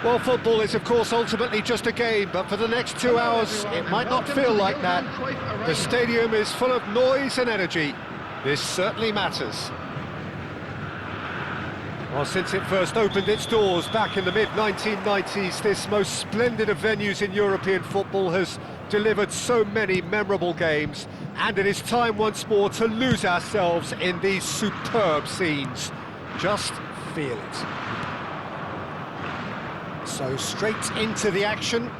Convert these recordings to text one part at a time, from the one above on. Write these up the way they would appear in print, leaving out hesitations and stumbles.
Well, football is, of course, ultimately just a game, but for the next 2 hours, it might not feel like that. The stadium is full of noise and energy. This certainly matters. Well, since it first opened its doors back in the mid-1990s, this most splendid of venues in European football has delivered so many memorable games, and it is time once more to lose ourselves in these superb scenes. Just feel it. So straight into the action.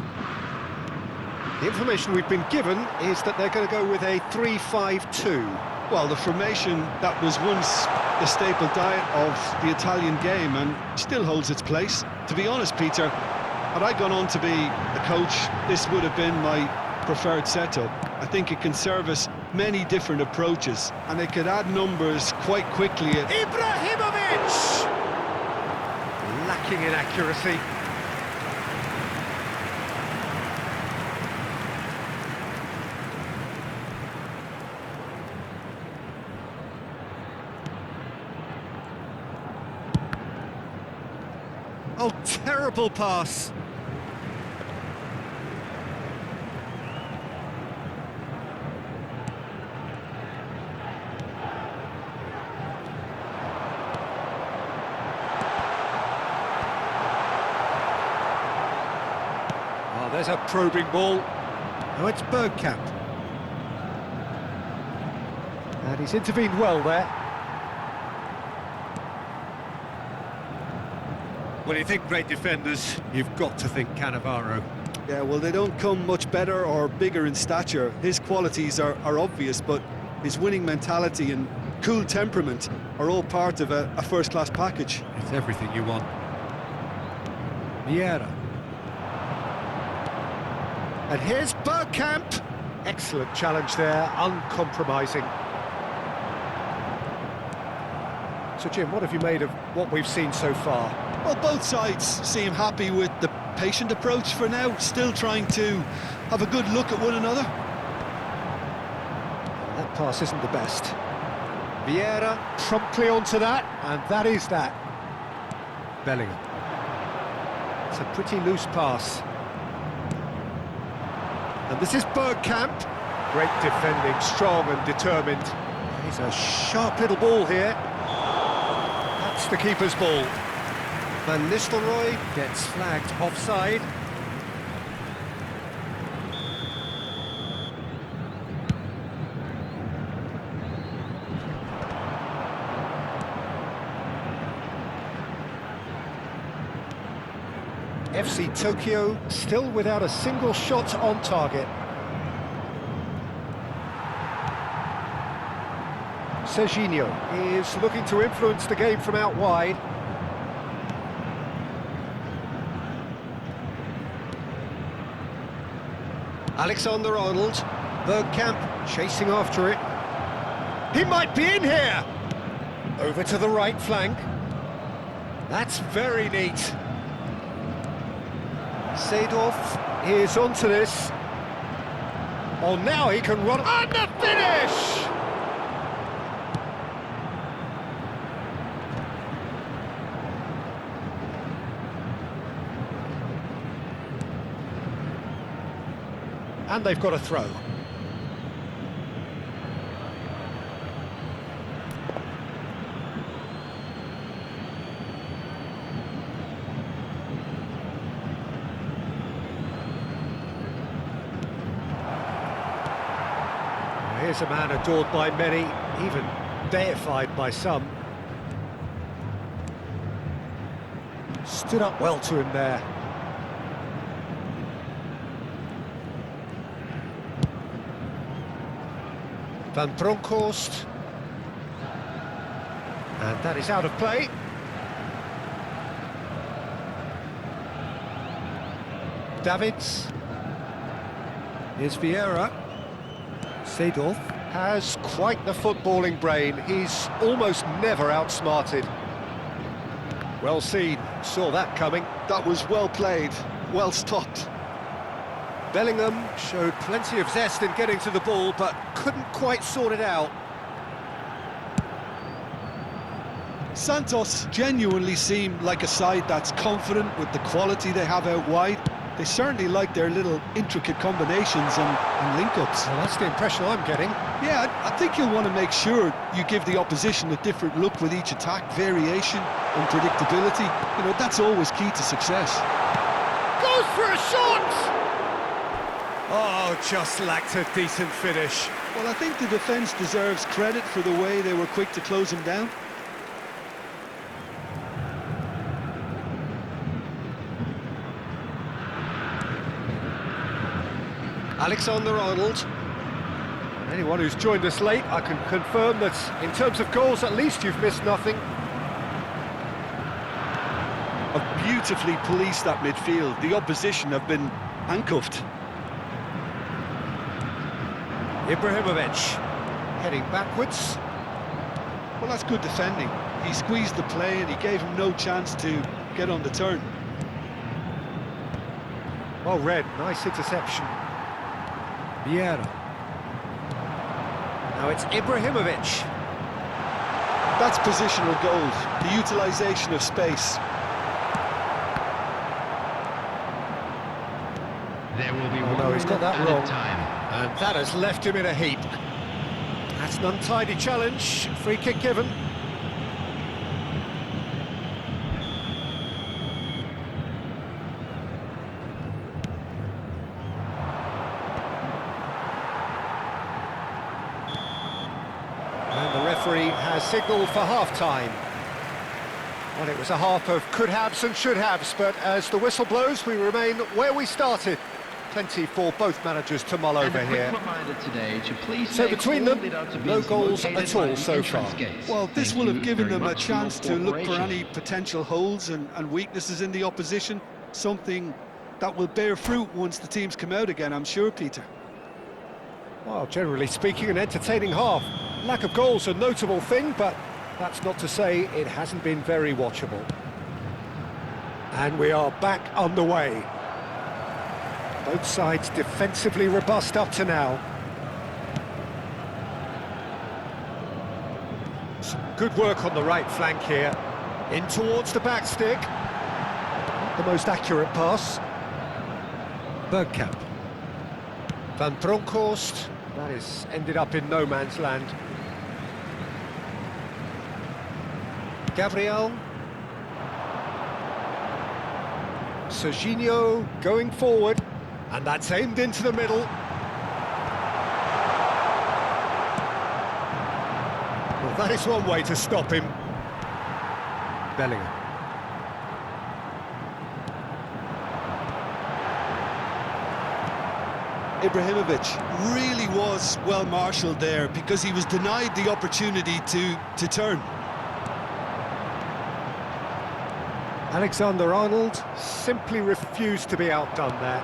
The information we've been given is that they're going to go with a 3-5-2. Well, the formation that was once the staple diet of the Italian game and still holds its place. To be honest, Peter, had I gone on to be a coach, this would have been my preferred setup. I think it can service many different approaches, and it could add numbers quite quickly. Ibrahimovic! Lacking in accuracy. Oh, terrible pass. Oh, there's a probing ball. Oh, it's Bergkamp. And he's intervened well there. When you think great defenders, you've got to think Cannavaro. Yeah, well, they don't come much better or bigger in stature. His qualities are obvious, but his winning mentality and cool temperament are all part of a first-class package. It's everything you want. Vieira. And here's Bergkamp. Excellent challenge there, uncompromising. So, Jim, what have you made of what we've seen so far? Well, both sides seem happy with the patient approach for now, still trying to have a good look at one another. That pass isn't the best. Vieira promptly onto that, and that is that. Bellingham. It's a pretty loose pass. And this is Bergkamp. Great defending, strong and determined. He's a sharp little ball here. That's the keeper's ball. Van Nistelrooy gets flagged offside. FC Tokyo still without a single shot on target. Serginho is looking to influence the game from out wide. Alexander-Arnold, Bergkamp chasing after it. He might be in here! Over to the right flank. That's very neat. Seedorf is onto this. Oh, now he can run on the finish! And they've got a throw. Here's a man adored by many, even deified by some. Stood up well to him there. Van Bronckhorst. And that is out of play. Davids. Here's Vieira. Seedorf has quite the footballing brain. He's almost never outsmarted. Well seen, saw that coming. That was well played, well stopped. Bellingham showed plenty of zest in getting to the ball, but couldn't quite sort it out. Santos genuinely seem like a side that's confident with the quality they have out wide. They certainly like their little intricate combinations and link-ups. Well, that's the impression I'm getting. Yeah, I think you'll want to make sure you give the opposition a different look with each attack, variation, unpredictability. You know, that's always key to success. Goes for a shot! Oh, just lacked a decent finish. Well, I think the defence deserves credit for the way they were quick to close him down. Alexander-Arnold. Anyone who's joined us late, I can confirm that in terms of goals, at least you've missed nothing. Have beautifully policed that midfield. The opposition have been handcuffed. Ibrahimovic heading backwards. Well, that's good defending. He squeezed the play and he gave him no chance to get on the turn. Well read, nice interception. Vieira. Now it's Ibrahimovic. That's positional gold, the utilisation of space. There will be no, he's got that wrong. time. And that has left him in a heap. That's an untidy challenge. Free kick given. And the referee has signalled for half-time. Well, it was a half of could-haves and should-haves, but as the whistle blows, we remain where we started. Plenty for both managers to mull over here. So between them, no goals at all so far. Well, this will have given them a chance to look for any potential holes and weaknesses in the opposition, something that will bear fruit once the teams come out again, I'm sure, Peter. Well, generally speaking, an entertaining half. Lack of goals a notable thing, but that's not to say it hasn't been very watchable. And we are back on the way. Both sides defensively robust up to now. Some good work on the right flank here. In towards the back stick. Not the most accurate pass. Bergkamp. Van Bronckhorst. That is ended up in no man's land. Gabriel. Serginho going forward. And that's aimed into the middle. Well, that is one way to stop him. Bellingham. Ibrahimovic really was well marshalled there because he was denied the opportunity to turn. Alexander-Arnold simply refused to be outdone there.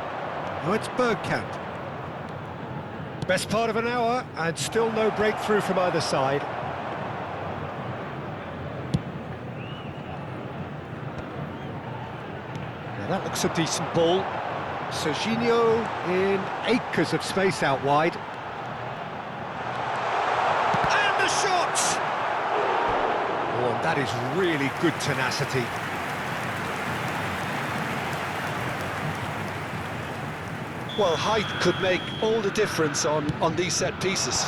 Now it's Bergkamp. Best part of an hour, and still no breakthrough from either side. Now that looks a decent ball. Serginho in acres of space out wide. And the shot! Oh, that is really good tenacity. Well, height could make all the difference on these set pieces.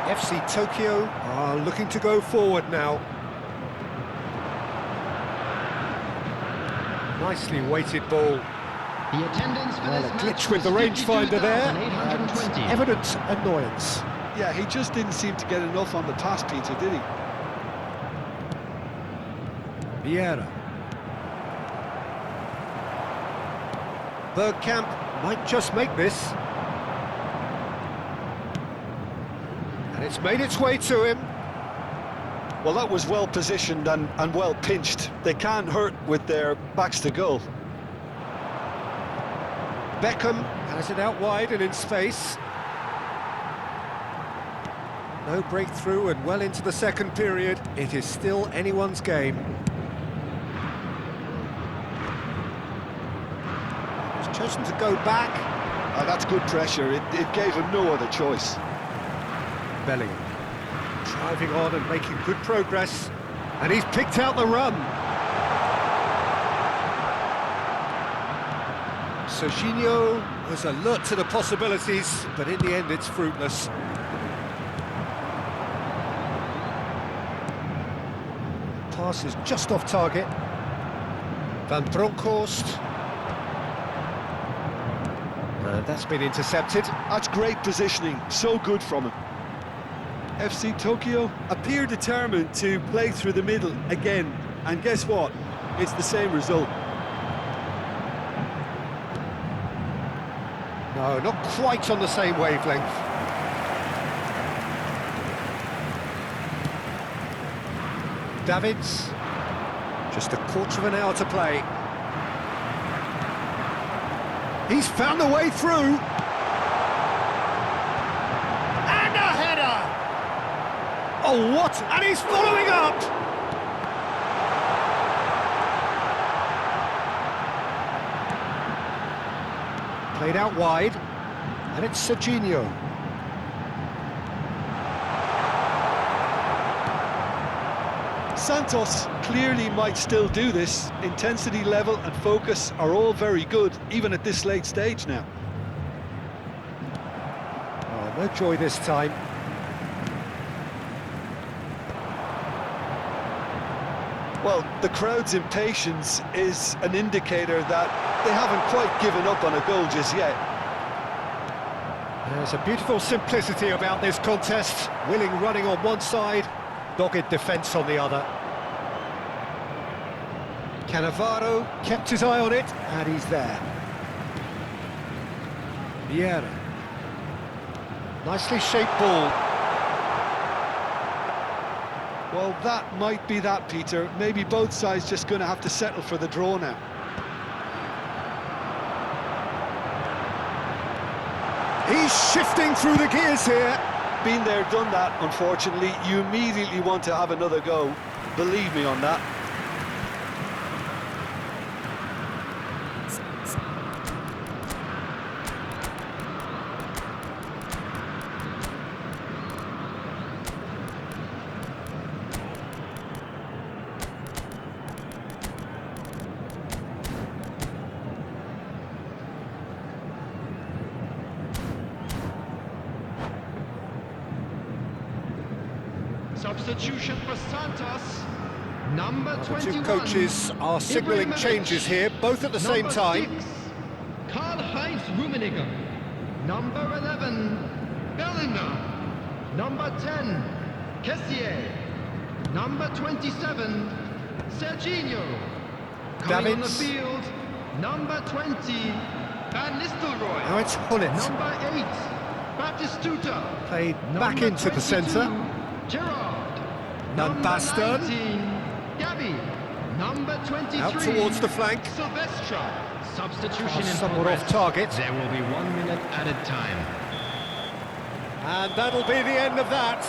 FC Tokyo are looking to go forward now. Nicely weighted ball. The attendance for Well, this a match glitch with the was rangefinder there, and 52,820. evident annoyance. Yeah, he just didn't seem to get enough on the pass, Peter, did he? Vieira. Bergkamp might just make this. And it's made its way to him. Well, that was well positioned and well pinched. They can't hurt with their backs to goal. Beckham has it out wide and in space. No breakthrough and well into the second period. It is still anyone's game. He's chosen to go back. Oh, that's good pressure. It gave him no other choice. Bellingham driving on and making good progress, and he's picked out the run. Serginho was alert to the possibilities, but in the end it's fruitless. Pass is just off target. Van Bronckhorst. And that's been intercepted. That's great positioning. So good from him. FC Tokyo appear determined to play through the middle again. And guess what? It's the same result. No, not quite on the same wavelength. Davids, just a quarter of an hour to play. He's found the way through. And a header! Oh, what? And he's following up! Played out wide, and it's Serginho. Santos clearly might still do this. Intensity level and focus are all very good, even at this late stage now. Oh, no joy this time. Well, the crowd's impatience is an indicator that they haven't quite given up on a goal just yet. There's a beautiful simplicity about this contest. Willing running on one side, dogged defence on the other. Cannavaro kept his eye on it, and he's there. Vieira. Nicely shaped ball. Well, that might be that, Peter. Maybe both sides just going to have to settle for the draw now. He's shifting through the gears here. Been there, done that, unfortunately. You immediately want to have another go. Believe me on that. Substitution for Santos, number The 21. two coaches are signalling Ibrahimovic. changes here, both at the same Number time. 6, Karl-Heinz Rummenigge. Number 11, Bellingham. Number 10, Kessié. Number 27, Serginho. Coming on the Davids. field, number 20, Van Nistelrooy. Now it's Hunnit. Number 8, Batistuta. Played back Number into the 22, centre. Gerard. Van Number Basten. 19, Gabi. Number 23, Out towards the flank. Silvestre. Substitution in Somewhat progress. off target. There will be 1 minute added time. And that'll be the end of that.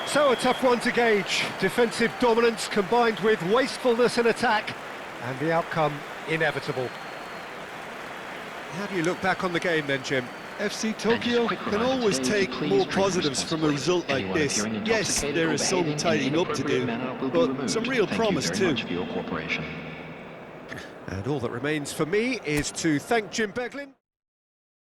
So a tough one to gauge. Defensive dominance combined with wastefulness in attack, and the outcome inevitable. How do you look back on the game then, Jim? FC Tokyo can always take more positives from a result like this. Yes, there is some tidying up to do, but some real promise too. And all that remains for me is to thank Jim Beglin.